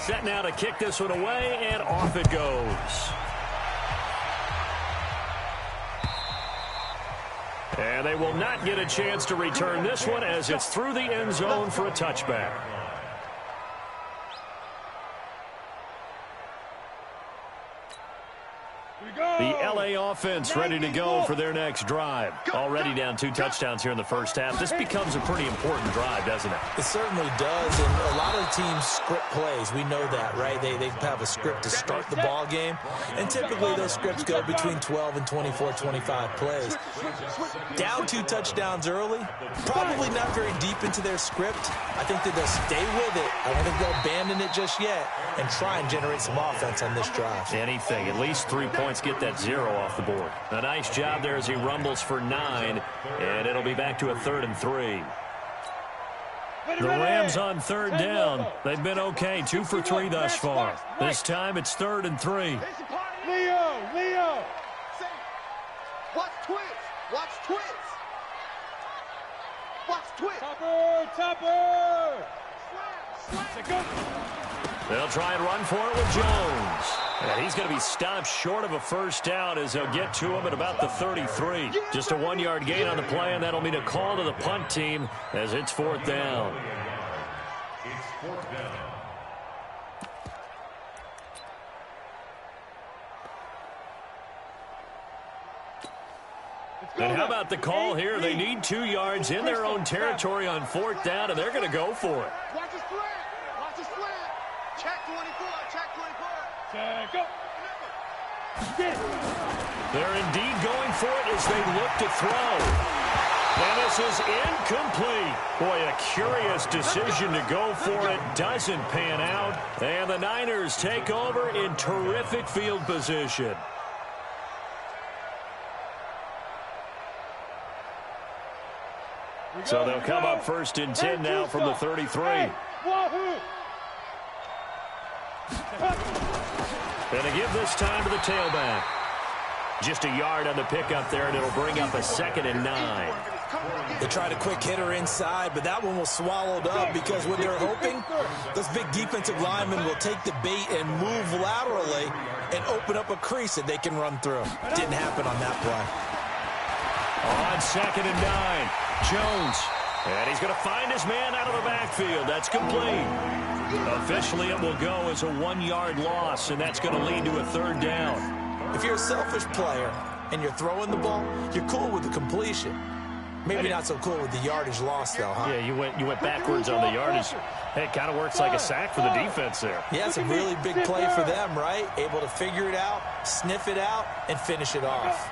Set now to kick this one away, and off it goes. And they will not get a chance to return this one as it's through the end zone for a touchback. The LA offense ready to go for their next drive. Already down 2 touchdowns here in the first half. This becomes a pretty important drive, doesn't it? It certainly does, and a lot of teams script plays. We know that, right? They have a script to start the ball game, and typically those scripts go between 12 and 24, 25 plays. Down 2 touchdowns early, probably not very deep into their script. I think that they'll stay with it. I don't think they'll abandon it just yet and try and generate some offense on this drive. Anything, at least 3 points, get that 0 off the board. A nice job there as he rumbles for 9, and it'll be back to a 3rd and 3. The Rams on 3rd down. They've been okay, 2 for 3 thus far. This time it's 3rd and 3. Leo. Watch twins. Watch twins. Watch twins. Topper. Slam. They'll try and run for it with Jones. And he's going to be stopped short of a first down as they'll get to him at about the 33. Just a 1-yard gain on the play, and that'll mean a call to the punt team as it's 4th down. It's 4th down. And how about the call here? They need 2 yards in their own territory on 4th down, and they're going to go for it. Watch his flat. Watch his flat. Check 24. Check 24. Check go. They're indeed going for it as they look to throw. And this is incomplete. Boy, a curious decision to go for it. Doesn't pan out. And the Niners take over in terrific field position. So they'll come up 1st and 10 now from the 33. And they give this time to the tailback. Just a yard on the pickup there, and it'll bring up a 2nd and 9. They tried a quick hitter inside, but that one was swallowed up because what they're hoping, those big defensive linemen will take the bait and move laterally and open up a crease that they can run through. Didn't happen on that play. On 2nd and 9, Jones. And he's going to find his man out of the backfield. That's complete. Officially, it will go as a 1-yard loss, and that's going to lead to a 3rd down. If you're a selfish player and you're throwing the ball, you're cool with the completion. Maybe not so cool with the yardage loss, though, huh? Yeah, you went backwards on the yardage. Hey, it kind of works like a sack for the defense there. Yeah, it's a really big play for them, right? Able to figure it out, sniff it out, and finish it off.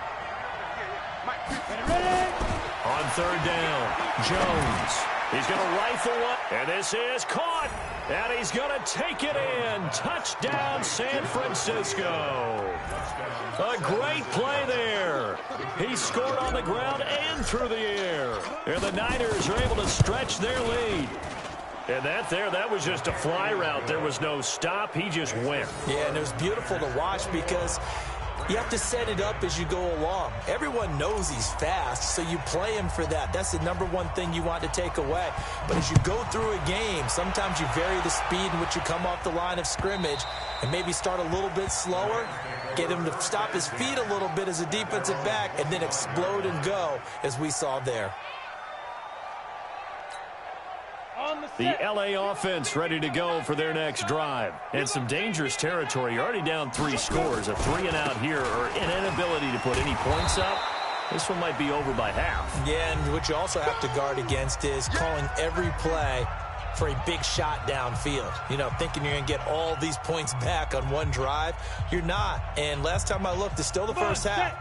On 3rd down, Jones. He's going to rifle one, and this is caught. And he's going to take it in. Touchdown, San Francisco. A great play there. He scored on the ground and through the air. And the Niners are able to stretch their lead. And that was just a fly route. There was no stop. He just went. Yeah, and it was beautiful to watch because you have to set it up as you go along. Everyone knows he's fast, so you play him for that. That's the #1 thing you want to take away. But as you go through a game, sometimes you vary the speed in which you come off the line of scrimmage and maybe start a little bit slower, get him to stop his feet a little bit as a defensive back, and then explode and go, as we saw there. The LA offense ready to go for their next drive. And some dangerous territory. You're already down 3 scores. A 3-and-out here or an inability to put any points up. This one might be over by half. Yeah, and what you also have to guard against is calling every play for a big shot downfield. You know, thinking you're going to get all these points back on one drive. You're not. And last time I looked, it's still the first half.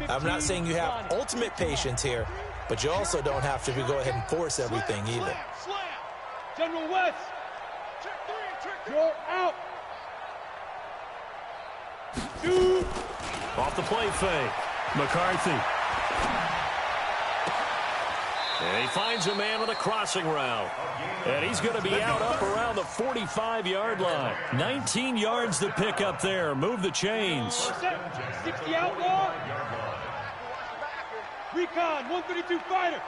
I'm not saying you have ultimate patience here, but you also don't have to go ahead and force everything either. General West, you're out. 2. Off the play fake. McCarthy. And he finds a man on the crossing route. And he's going to be out up around the 45-yard line. 19 yards to pick up there. Move the chains. 60 outlaw. Recon, 132 fighter.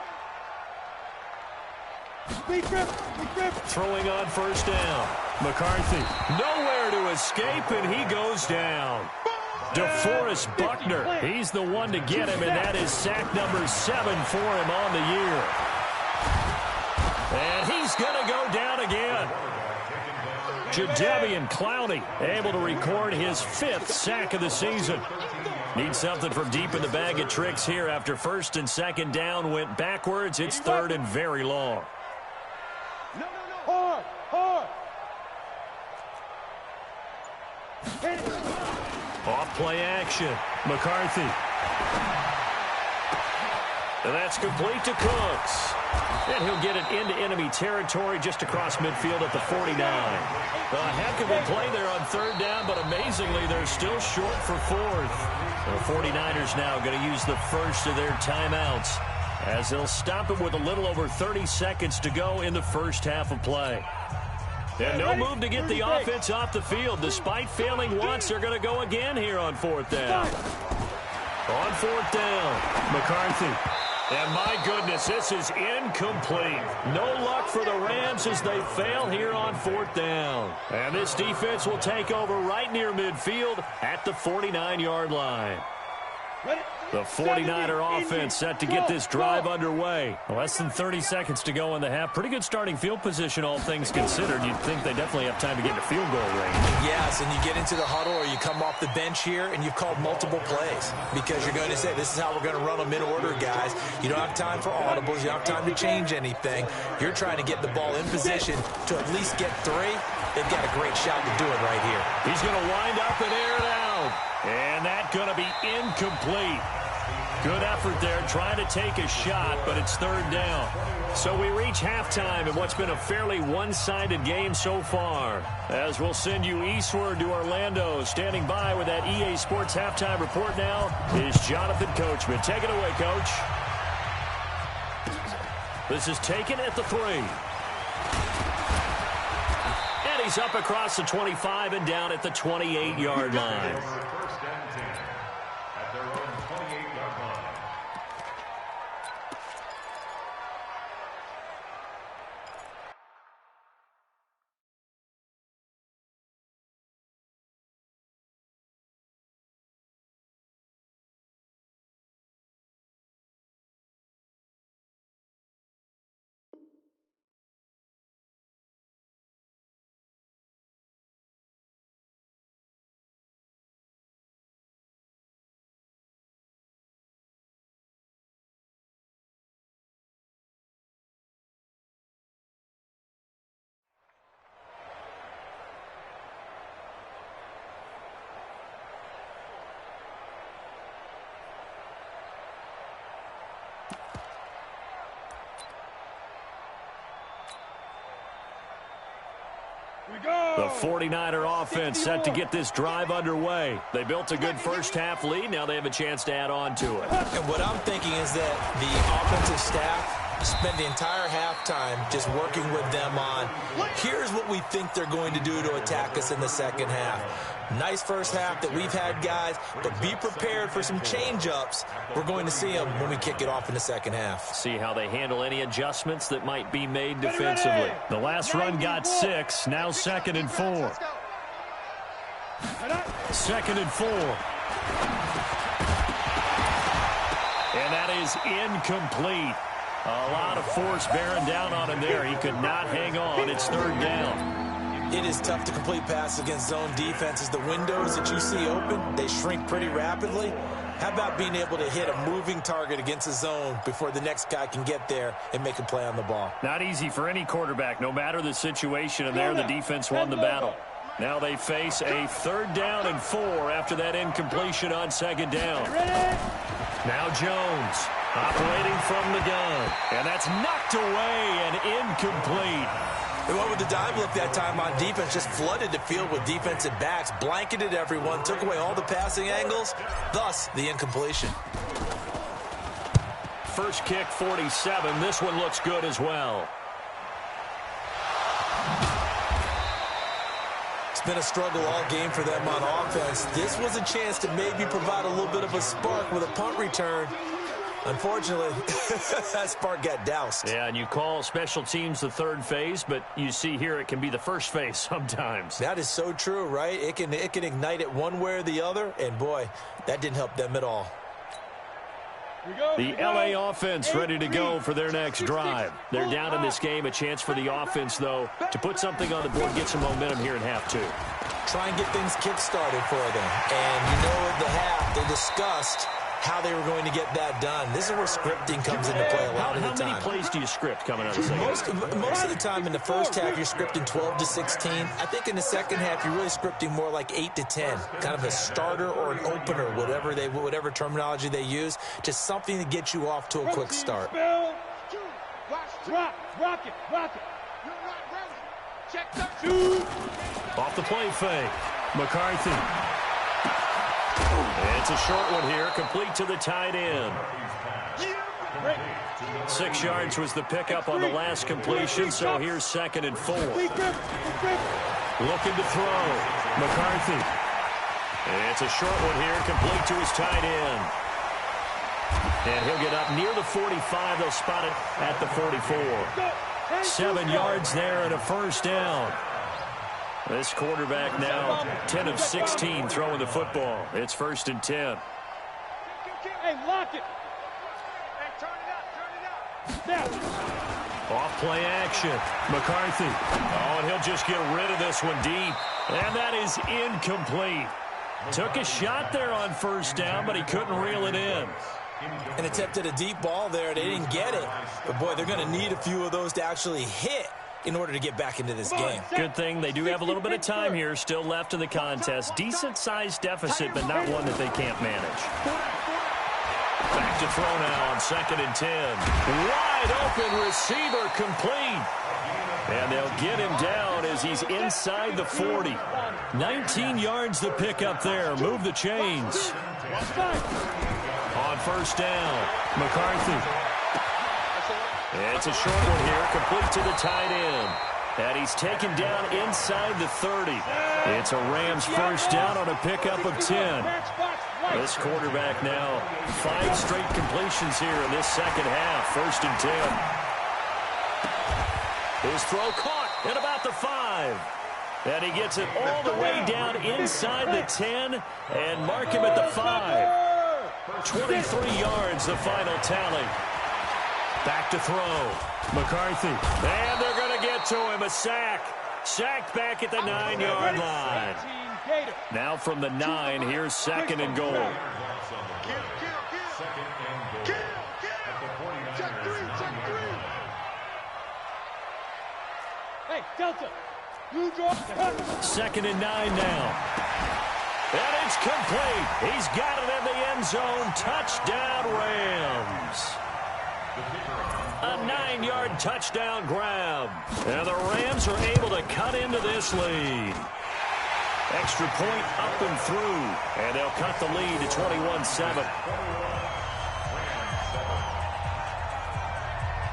Throwing on first down. McCarthy nowhere to escape, and he goes down. DeForest Buckner, he's the one to get him, and that is sack number 7 for him on the year. And he's going to go down again. Jadeveon Clowney able to record his 5th sack of the season. Need something from deep in the bag of tricks here after first and second down went backwards. It's third and very long. Hard. Off play action. McCarthy. And that's complete to Cooks. And he'll get it into enemy territory just across midfield at the 49. A heck of a play there on third down, but amazingly, they're still short for fourth. The 49ers now going to use the first of their timeouts as they'll stop it with a little over 30 seconds to go in the first half of play. And no move to get the offense off the field. Despite failing once, they're going to go again here on fourth down. On fourth down, McCarthy. And my goodness, this is incomplete. No luck for the Rams as they fail here on fourth down. And this defense will take over right near midfield at the 49-yard line. The 49er offense set to get this drive underway. Less than 30 seconds to go in the half. Pretty good starting field position, all things considered. You'd think they definitely have time to get to field goal range. Yes, and you get into the huddle or you come off the bench here and you've called multiple plays because you're going to say, this is how we're going to run them in order, guys. You don't have time for audibles. You don't have time to change anything. You're trying to get the ball in position to at least get 3. They've got a great shot to do it right here. He's going to wind up and air it out. And that's going to be incomplete. Good effort there, trying to take a shot, but it's third down. So we reach halftime in what's been a fairly one-sided game so far. As we'll send you eastward to Orlando. Standing by with that EA Sports halftime report now is Jonathan Coachman. Take it away, Coach. This is taken at the 3. And he's up across the 25 and down at the 28-yard line. The 49er offense set to get this drive underway. They built a good first half lead. Now they have a chance to add on to it. And what I'm thinking is that the offensive staff spend the entire halftime just working with them on, here's what we think they're going to do to attack us in the second half. Nice first half that we've had, guys, but be prepared for some change-ups. We're going to see them when we kick it off in the second half. See how they handle any adjustments that might be made defensively. The last run got 6, now 2nd and 4. 2nd and 4. And that is incomplete. A lot of force bearing down on him there. He could not hang on. It's third down. It is tough to complete passes against zone defenses. The windows that you see open, they shrink pretty rapidly. How about being able to hit a moving target against a zone before the next guy can get there and make a play on the ball? Not easy for any quarterback, no matter the situation. And there, the defense won the battle. Now they face a 3rd down and 4 after that incompletion on 2nd down. Now Jones operating from the gun. And that's knocked away and incomplete. They went with the dime look that time on defense, just flooded the field with defensive backs, blanketed everyone, took away all the passing angles, thus the incompletion. First kick, 47. This one looks good as well. It's been a struggle all game for them on offense. This was a chance to maybe provide a little bit of a spark with a punt return. Unfortunately, that spark got doused. Yeah, and you call special teams the third phase, but you see here it can be the first phase sometimes. That is so true, right? It can ignite it one way or the other, and boy, that didn't help them at all. The LA offense ready to go for their next drive. They're down in this game. A chance for the offense, though, to put something on the board, get some momentum here in half two. Try and get things kick-started for them. And you know at the half, they discussed how they were going to get that done. This is where scripting comes into play a lot of the time. How many plays do you script coming out of the second? Most of the time in the first half, you're scripting 12 to 16. I think in the second half, you're really scripting more like 8 to 10. Kind of a starter or an opener, whatever terminology they use. Just something to get you off to a quick start. Rock it. Check that. Shoot. Off the play fake. McCarthy. It's a short one here, complete to the tight end. 6 yards was the pickup on the last completion, so here's 2nd and 4. Looking to throw. McCarthy. It's a short one here, complete to his tight end. And he'll get up near the 45. They'll spot it at the 44. 7 yards there and a first down. This quarterback now 10 of 16 throwing the football. It's 1st and 10. Hey, lock it. Hey, turn it up. Now. Off play action. McCarthy. Oh, and he'll just get rid of this one deep. And that is incomplete. Took a shot there on first down, but he couldn't reel it in. And attempted a deep ball there. They didn't get it. But, boy, they're going to need a few of those to actually hit in order to get back into this game. Good thing they do have a little bit of time here still left in the contest. Decent-sized deficit, but not one that they can't manage. Back to throw now on 2nd and 10. Wide open receiver complete. And they'll get him down as he's inside the 40. 19 yards to pick up there. Move the chains. On first down, McCarthy. It's a short one here, complete to the tight end. And he's taken down inside the 30. It's a Rams first down on a pickup of 10. This quarterback now 5 straight completions here in this second half. 1st and 10. His throw caught at about the 5. And he gets it all the way down inside the 10 and mark him at the 5. 23 yards, the final tally. Back to throw. McCarthy. And they're going to get to him. A sack. Sacked back at the 9-yard line. Now from the 9, here's 2nd and goal. Hey, Delta. You draw. 2nd and 9 now. And it's complete. He's got it in the end zone. Touchdown, Rams. A 9-yard touchdown grab. And the Rams are able to cut into this lead. Extra point up and through. And they'll cut the lead to 21-7.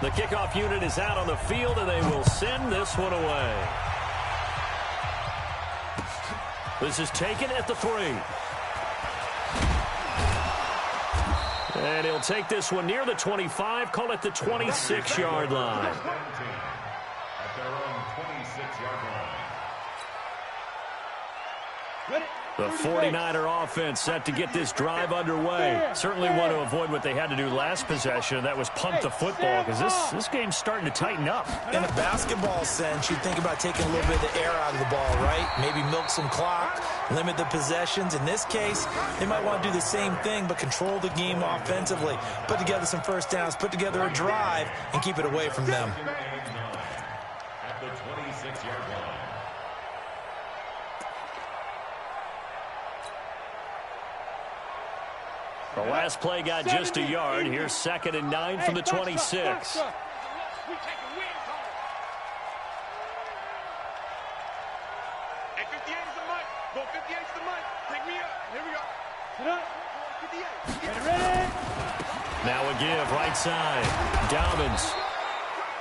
The kickoff unit is out on the field, and they will send this one away. This is taken at the 3. And he'll take this one near the 25, call it the 26-yard line. At their own 26-yard line. The 49er offense set to get this drive underway. Certainly want to avoid what they had to do last possession. That was punt the football, because this game's starting to tighten up. In a basketball sense, you think about taking a little bit of the air out of the ball, right? Maybe milk some clock, limit the possessions. In this case, they might want to do the same thing, but control the game offensively. Put together some first downs, put together a drive, and keep it away from them. At the 26-yard line. The last play got just a yard. Here's 2nd and 9 from the 26. We take a win call. Hey, 58 is the mic. Go 58 is the mic. Take me up. Here we go. Sit up. 58. Ready? Now a give, right side. Dobbins.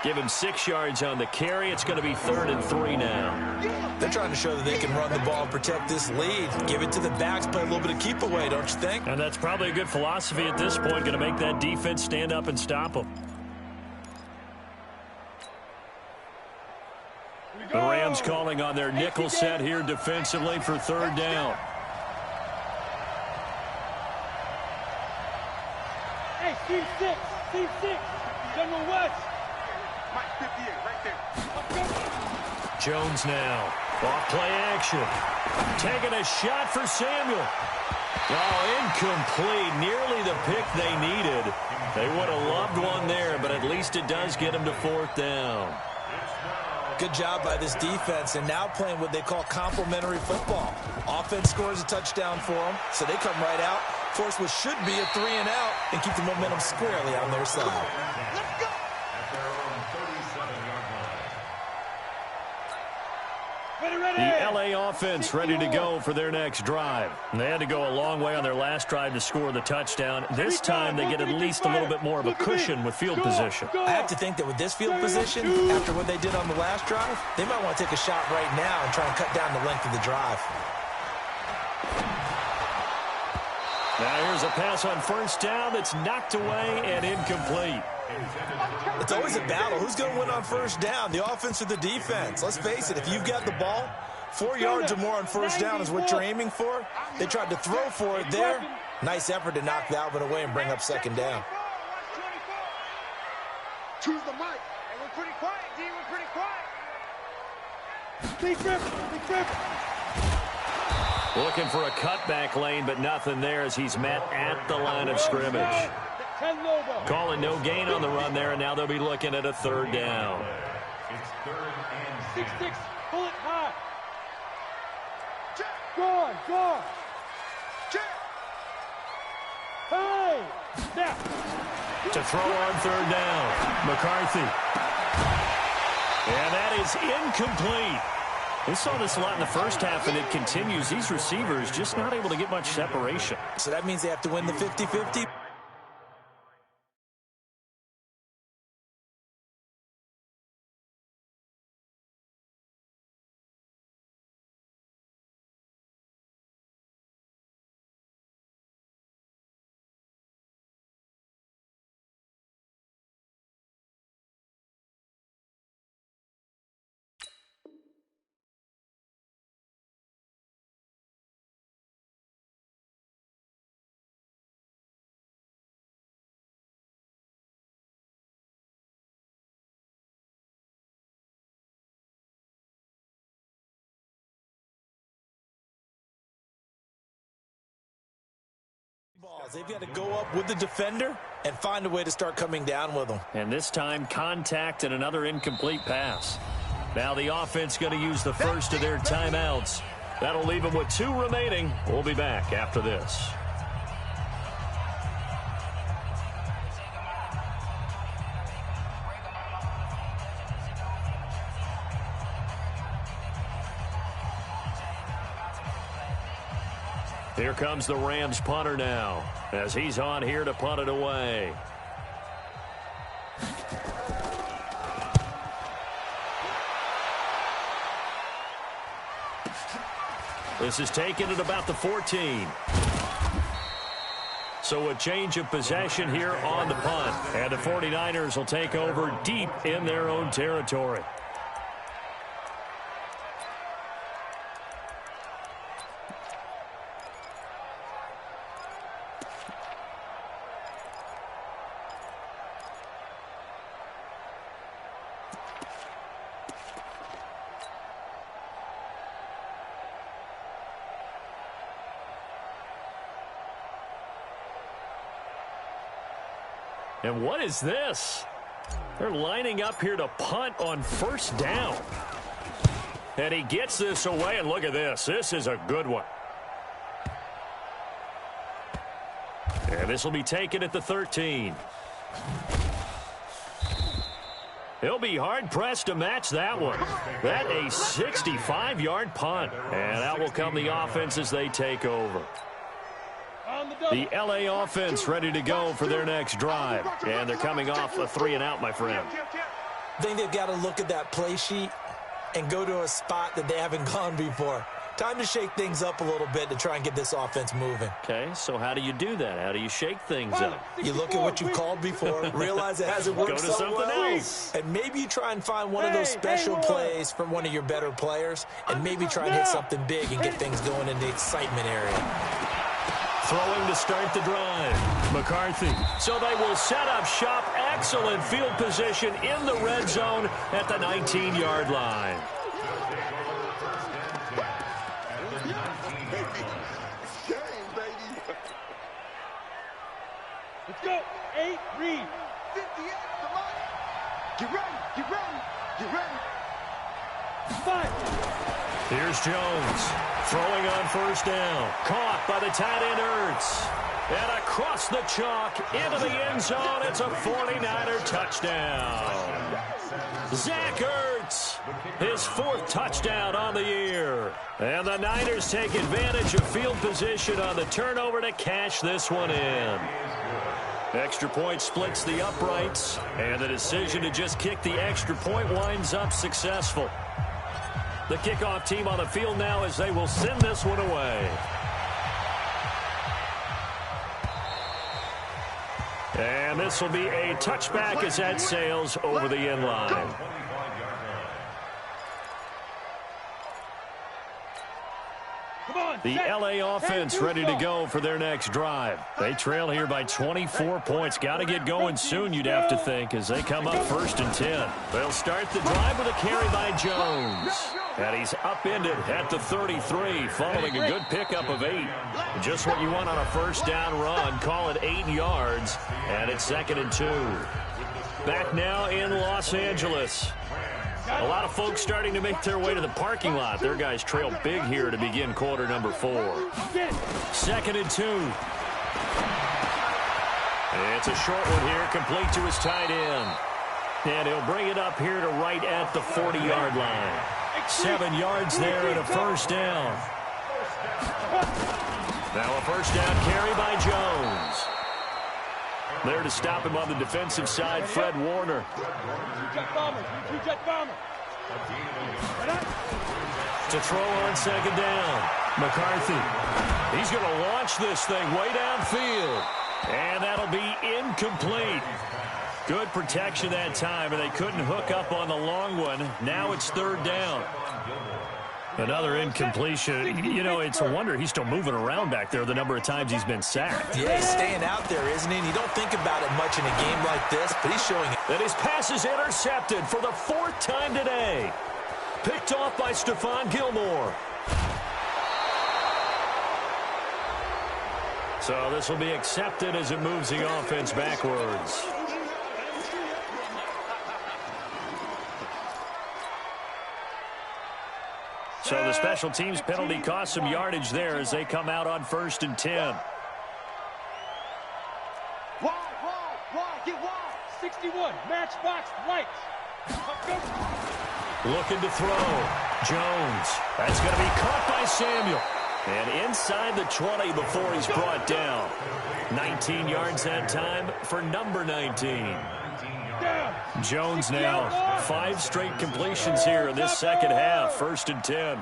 Give him 6 yards on the carry. It's going to be 3rd and 3 now. They're trying to show that they can run the ball and protect this lead. Give it to the backs, play a little bit of keep away, don't you think? And that's probably a good philosophy at this point, going to make that defense stand up and stop them. The Rams calling on their nickel set here defensively for 3rd down. Hey, team 6, team 6, General West. Mike 58, right there. Jones now. Off play action. Taking a shot for Samuel. Oh, incomplete. Nearly the pick they needed. They would have loved one there, but at least it does get them to 4th down. Good job by this defense, and now playing what they call complementary football. Offense scores a touchdown for them, so they come right out, force what should be a 3 and out, and keep the momentum squarely on their side. Let's go. The LA offense ready to go for their next drive. And they had to go a long way on their last drive to score the touchdown. This time they get at least a little bit more of a cushion with field position. I have to think that with this field position, after what they did on the last drive, they might want to take a shot right now and try and cut down the length of the drive. Now here's a pass on 1st down that's knocked away and incomplete. It's always a battle. Who's going to win on 1st down, the offense or the defense? Let's face it, if you've got the ball, 4 yards or more on 1st down is what you're aiming for. They tried to throw for it there. Nice effort to knock that one away and bring up 2nd down. Choose the mic. Hey, we're pretty quiet, D. We're pretty quiet. Big rip, big rip. Looking for a cutback lane, but nothing there as he's met at the line of scrimmage. Calling no gain on the run there, and now they'll be looking at a 3rd down. It's 3rd and 6-6, pull it high. Guard, guard. Hey, snap. To throw on 3rd down, McCarthy. And that is incomplete. We saw this a lot in the first half, and it continues. These receivers just not able to get much separation. So that means they have to win the 50-50? They've got to go up with the defender and find a way to start coming down with them. And this time, contact and another incomplete pass. Now the offense going to use the first of their timeouts. That'll leave them with 2 remaining. We'll be back after this. Here comes the Rams punter now, as he's on here to punt it away. This is taken at about the 14. So a change of possession here on the punt. And the 49ers will take over deep in their own territory. And what is this? They're lining up here to punt on 1st down. And he gets this away, and look at this. This is a good one. And this will be taken at the 13. He'll be hard-pressed to match that one. That a 65-yard punt. And out will come the offense as they take over. The LA offense ready to go for their next drive. And they're coming off a 3 and out, my friend. I think they've got to look at that play sheet and go to a spot that they haven't gone before. Time to shake things up a little bit to try and get this offense moving. Okay, so how do you do that? How do you shake things up? You look at what you called before, realize it hasn't worked Go to so something well, else. and maybe you try and find one of those special plays from one of your better players, and maybe try and hit something big and get things going in the excitement area. Throwing to start the drive, McCarthy. So they will set up shop. Excellent field position in the red zone at the 19-yard line. Let's go. 8, read. 58, come on. Get ready, get ready, get ready. 5. Here's Jones throwing on first down. Caught by the tight end Ertz. And across the chalk into the end zone. It's a 49er touchdown. Zach Ertz, his 4th touchdown on the year. And the Niners take advantage of field position on the turnover to cash this one in. Extra point splits the uprights, and the decision to just kick the extra point winds up successful. The kickoff team on the field now as they will send this one away. And this will be a touchback as that sails over the end line. The LA offense ready to go for their next drive. They trail here by 24 points. Got to get going soon, you'd have to think, as they come up 1st and 10. They'll start the drive with a carry by Jones. And he's upended at the 33, following a good pickup of 8. Just what you want on a first down run. Call it 8 yards, and it's 2nd and 2. Back now in Los Angeles. A lot of folks starting to make their way to the parking lot. Their guys trail big here to begin quarter number 4. 2nd and 2. It's a short one here, complete to his tight end. And he'll bring it up here to right at the 40-yard line. 7 yards there and a first down. Now a first down carry by Jones. There to stop him on the defensive side, Fred Warner. To throw on 2nd down, McCarthy. He's going to launch this thing way downfield. And that'll be incomplete. Good protection that time, and they couldn't hook up on the long one. Now it's 3rd down. Another incompletion. You know, it's a wonder he's still moving around back there the number of times he's been sacked. Yeah, he's staying out there, isn't he? And you don't think about it much in a game like this, but he's showing it. And his pass is intercepted for the 4th time today. Picked off by Stephon Gilmore. So this will be accepted as it moves the offense backwards. So the special teams penalty cost some yardage there as they come out on 1st and 10. Wide, get wide. 61, matchbox, lights. Looking to throw. Jones. That's going to be caught by Samuel. And inside the 20 before he's brought down. 19 yards that time for number 19. Jones now 5 straight completions here in this second half. 1st and 10.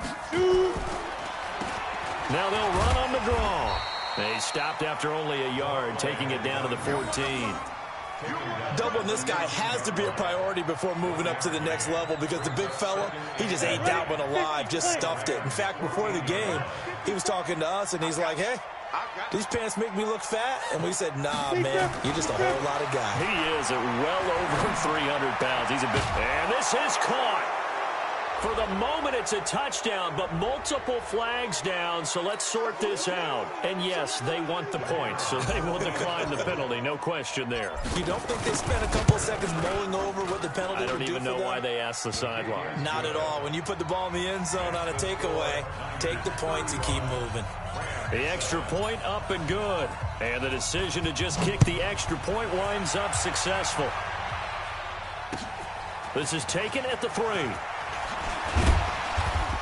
Now they'll run on the draw. They stopped after only a yard, taking it down to the 14. Doubling this guy has to be a priority before moving up to the next level, because the big fella, he just ate that one alive, just stuffed it. In fact, before the game, he was talking to us, and he's like, hey, these pants make me look fat? And we said, nah, man, you're just a whole lot of guy. He is at well over 300 pounds. He's a big... And this is caught. For the moment, it's a touchdown, but multiple flags down, so let's sort this out. And yes, they want the points, so they will decline the penalty, no question there. You don't think they spent a couple of seconds mulling over what the penalty would do? I don't even know why they asked the sideline. Not at all. When you put the ball in the end zone on a takeaway, take the points and keep moving. The extra point up and good. And the decision to just kick the extra point winds up successful. This is taken at the 3.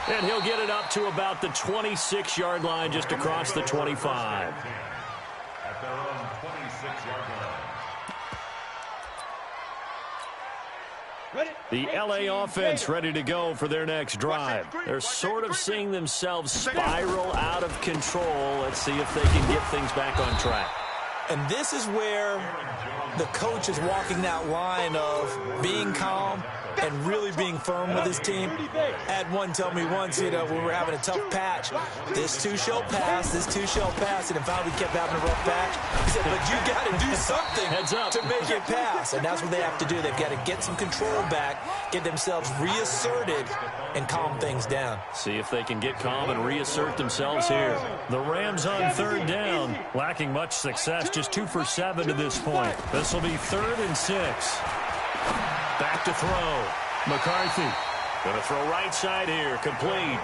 And he'll get it up to about the 26-yard line, just across the 25. At their own 26-yard line. The LA offense ready to go for their next drive. They're sort of seeing themselves spiral out of control. Let's see if they can get things back on track. And this is where the coach is walking that line of being calm and really being firm with his team. I had one tell me once, when we were having a tough patch, this too shall pass, this too shall pass, and if we kept having a rough patch, he said, but you got to do something to make it pass. And that's what they have to do. They've got to get some control back, get themselves reasserted, and calm things down. See if they can get calm and reassert themselves here. The Rams on third down, lacking much success, just 2 for 7 to this point. This will be 3rd and 6. Back to throw. McCarthy going to throw right side here, complete.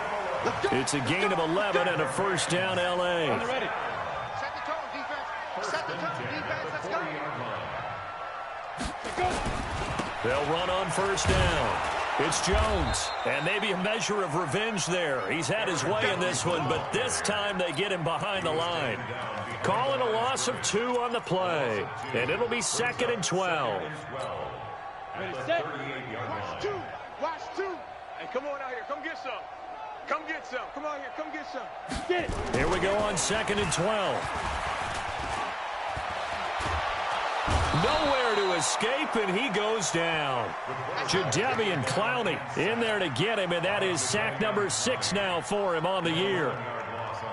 It's a gain of 11 and a first down, L.A. Set the tone, defense. Set the tone, defense. Let's go. They'll run on first down. It's Jones, and maybe a measure of revenge there. He's had his way in this one, but this time they get him behind the line. Calling a loss of 2 on the play, and it'll be 2nd and 12. Watch 2. Watch 2. Hey, come on out here. Come get some. Come get some. Come out here. Come get some. Get it. Here we go on 2nd and 12. Nowhere to escape, and he goes down. Jadeveon Clowney in there to get him, and that is sack number 6 now for him on the year.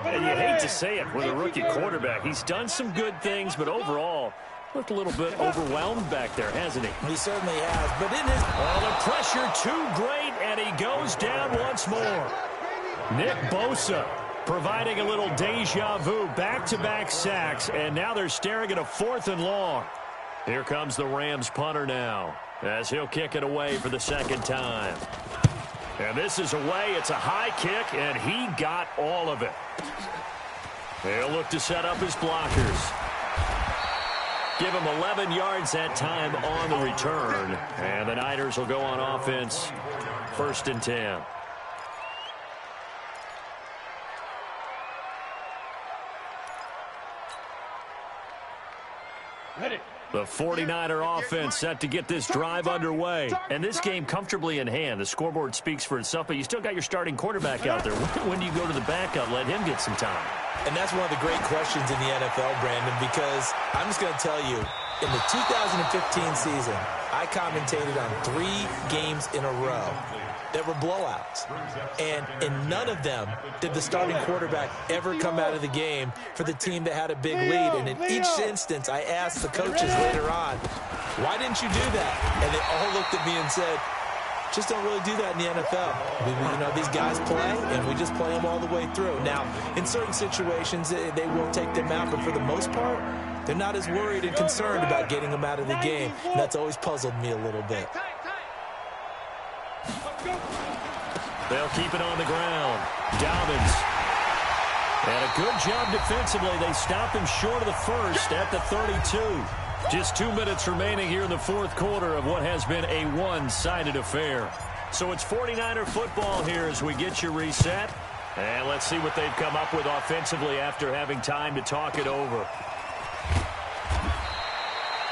And you hate to say it with a rookie quarterback. He's done some good things, but overall, looked a little bit overwhelmed back there, hasn't he? He certainly has, but in his... Oh, the pressure too great, and he goes down once more. Nick Bosa providing a little deja vu, back-to-back sacks, and now they're staring at a 4th and long. Here comes the Rams punter now, as he'll kick it away for the 2nd time. And this is away. It's a high kick, and he got all of it. He'll look to set up his blockers. Give him 11 yards that time on the return. And the Niners will go on offense, 1st and 10. Ready. The 49er offense set to get this drive underway. And this game comfortably in hand. The scoreboard speaks for itself, but you still got your starting quarterback out there. When do you go to the backup? Let him get some time. And that's one of the great questions in the NFL, Brandon, because I'm just going to tell you, in the 2015 season, I commentated on 3 games in a row that were blowouts. And in none of them did the starting quarterback ever come out of the game for the team that had a big lead. And in each instance, I asked the coaches later on, why didn't you do that? And they all looked at me and said, just don't really do that in the NFL. These guys play, and we just play them all the way through. Now, in certain situations, they will take them out, but for the most part, they're not as worried and concerned about getting them out of the game. And that's always puzzled me a little bit. They'll keep it on the ground. Dobbins. And a good job defensively. They stop him short of the first at the 32. Just 2 minutes remaining here in the 4th quarter of what has been a one-sided affair. So it's 49er football here as we get your reset. And let's see what they've come up with offensively after having time to talk it over.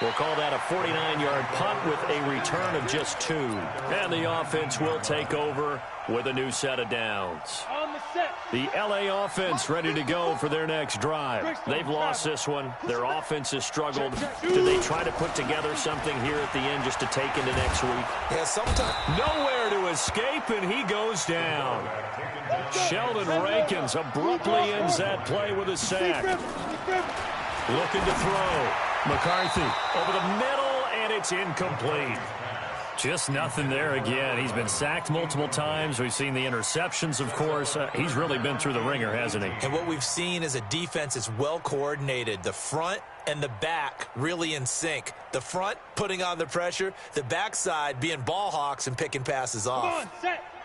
We'll call that a 49-yard punt with a return of just 2. And the offense will take over with a new set of downs. On the set. The LA offense ready to go for their next drive. They've lost this one. Their offense has struggled. Do they try to put together something here at the end just to take into next week? Yeah, sometimes. Nowhere to escape, and he goes down. Sheldon Rankins abruptly ends that play with a sack. Looking to throw. McCarthy over the middle, and it's incomplete. Just nothing there again. He's been sacked multiple times. We've seen the interceptions, of course. He's really been through the ringer, hasn't he? And what we've seen is a defense that's well coordinated. The front and the back really in sync. The front putting on the pressure, the backside being ball hawks and picking passes off.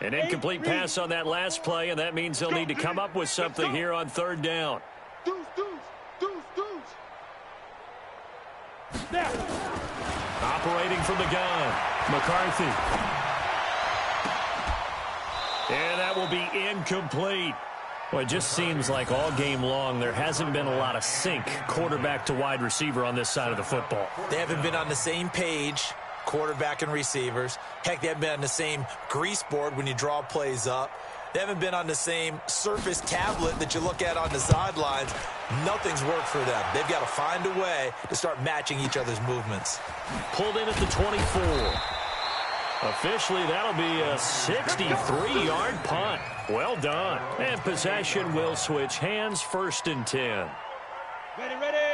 An incomplete pass on that last play, and that means they'll need to come up with something here on 3rd down. Operating from the gun, McCarthy. And that will be incomplete. Well, it just seems like all game long there hasn't been a lot of sync quarterback to wide receiver on this side of the football. They haven't been on the same page quarterback and receivers. Heck, they haven't been on the same grease board when you draw plays up. They haven't been on the same Surface tablet that you look at on the sidelines. Nothing's worked for them. They've got to find a way to start matching each other's movements. Pulled in at the 24. Officially, that'll be a 63-yard punt. Well done. And possession will switch hands, 1st and 10.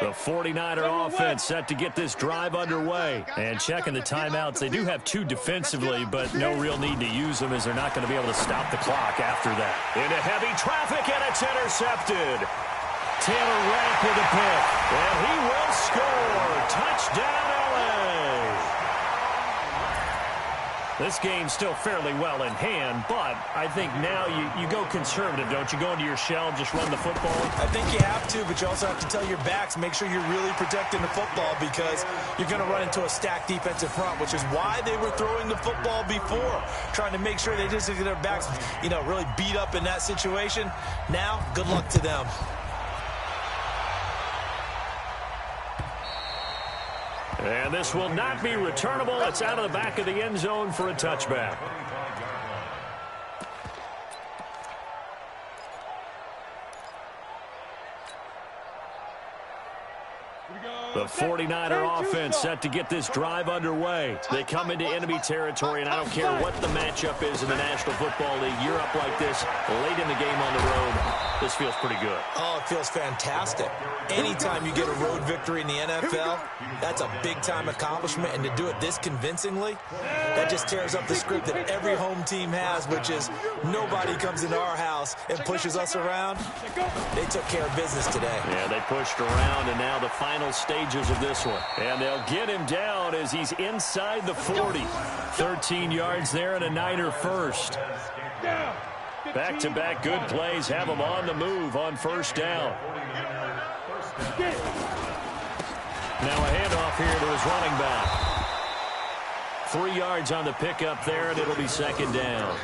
The 49er offense set to get this drive underway. And checking the timeouts, they do have 2 defensively, but no real need to use them as they're not going to be able to stop the clock after that. Into heavy traffic, and it's intercepted. Taylor Rapp with a pick, and he will score. Touchdown, L.A. This game's still fairly well in hand, but I think now you go conservative, don't you? Go into your shell and just run the football? I think you have to, but you also have to tell your backs, make sure you're really protecting the football because you're going to run into a stacked defensive front, which is why they were throwing the football before, trying to make sure they just get their backs, really beat up in that situation. Now, good luck to them. And this will not be returnable. It's out of the back of the end zone for a touchback. The 49er offense set to get this drive underway. They come into enemy territory, and I don't care what the matchup is in the National Football League. You're up like this late in the game on the road. This feels pretty good. Oh, it feels fantastic. Anytime you get a road victory in the NFL, that's a big-time accomplishment. And to do it this convincingly, that just tears up the script that every home team has, which is nobody comes into our house and pushes us around. They took care of business today. Yeah, they pushed around, and now the final stages of this one. And they'll get him down as he's inside the 40. 13 yards there and a Niner first. Back-to-back good plays have him on the move on 1st down. Now a handoff here to his running back. 3 yards on the pickup there, and it'll be 2nd down.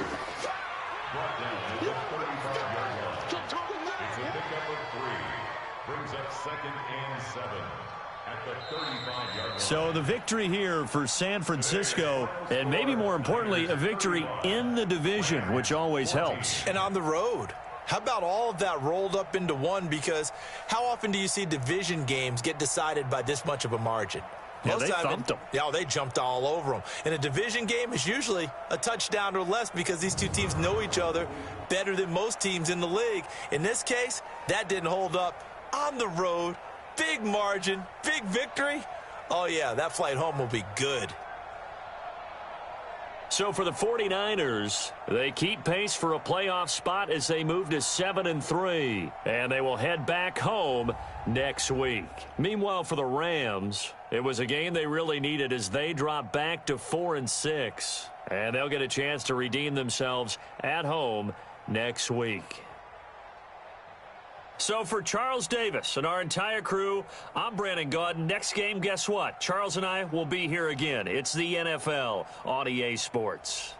So the victory here for San Francisco, and maybe more importantly, a victory in the division, which always helps. And on the road. How about all of that rolled up into one? Because how often do you see division games get decided by this much of a margin? Yeah, they thumped them. Yeah, they jumped all over them. And a division game is usually a touchdown or less because these two teams know each other better than most teams in the league. In this case, that didn't hold up. On the road, big margin, big victory. Oh, yeah, that flight home will be good. So for the 49ers, they keep pace for a playoff spot as they move to 7-3. And they will head back home next week. Meanwhile, for the Rams, it was a game they really needed as they drop back to 4-6. And they'll get a chance to redeem themselves at home next week. So for Charles Davis and our entire crew, I'm Brandon Gaudin. Next game, guess what? Charles and I will be here again. It's the NFL on EA Sports.